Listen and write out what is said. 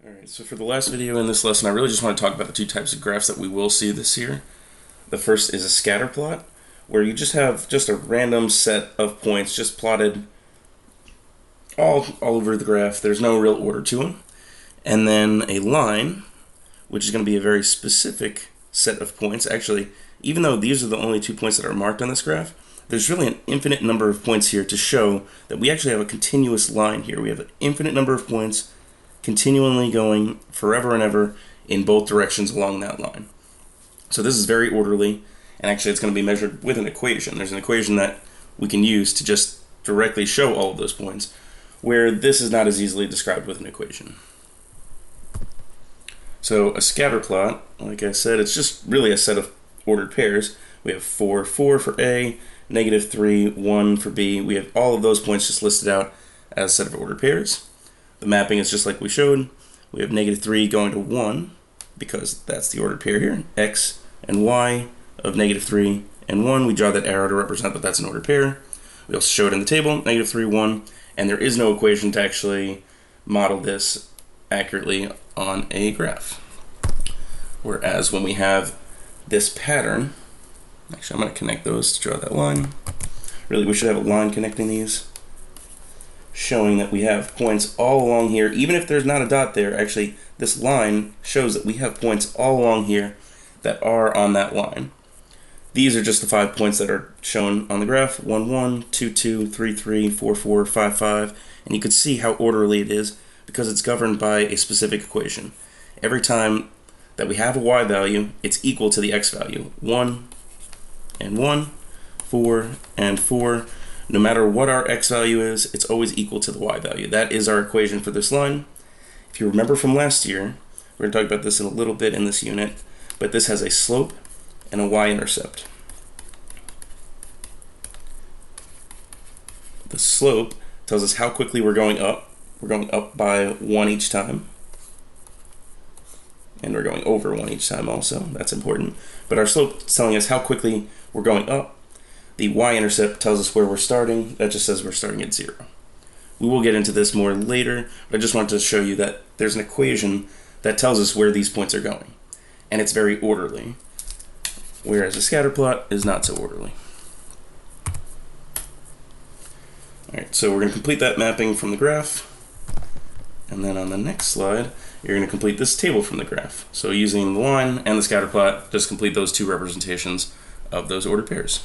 Alright, so for the last video in this lesson, I really just want to talk about the two types of graphs that we will see this year. The first is a scatter plot, where you just have just a random set of points just plotted all over the graph. There's no real order to them. And then a line, which is going to be a very specific set of points. Actually, even though these are the only 2 points that are marked on this graph, there's really an infinite number of points here to show that we actually have a continuous line here. We have an infinite number of points continually going forever and ever in both directions along that line. So this is very orderly, and actually it's going to be measured with an equation. There's an equation that we can use to just directly show all of those points, where this is not as easily described with an equation. So a scatter plot, like I said, it's just really a set of ordered pairs. We have 4, 4 for A, -3, 1 for B. We have all of those points just listed out as a set of ordered pairs. The mapping is just like we showed. We have -3 going to 1, because that's the ordered pair here. X and Y of -3 and 1. We draw that arrow to represent that that's an ordered pair. We also show it in the table, -3, 1, and there is no equation to actually model this accurately on a graph. Whereas when we have this pattern, actually I'm going to connect those to draw that line. Really, we should have a line connecting these, showing that we have points all along here. Even if there's not a dot there, actually this line shows that we have points all along here that are on that line. These are just the 5 points that are shown on the graph: 1, 1, 2, 2, 3, 3, 4, 4, 5, 5, and you can see how orderly it is because it's governed by a specific equation. Every time that we have a y value, it's equal to the x value. 1 and 1, 4 and 4. No matter what our x value is, it's always equal to the y value. That is our equation for this line. If you remember from last year, we're going to talk about this in a little bit in this unit, but this has a slope and a y-intercept. The slope tells us how quickly we're going up. We're going up by 1 each time. And we're going over 1 each time also. That's important. But our slope is telling us how quickly we're going up. The y-intercept tells us where we're starting. That just says we're starting at 0. We will get into this more later, but I just wanted to show you that there's an equation that tells us where these points are going. And it's very orderly, whereas a scatter plot is not so orderly. Alright, so we're going to complete that mapping from the graph. And then on the next slide, you're going to complete this table from the graph. So using the line and the scatter plot, just complete those two representations of those ordered pairs.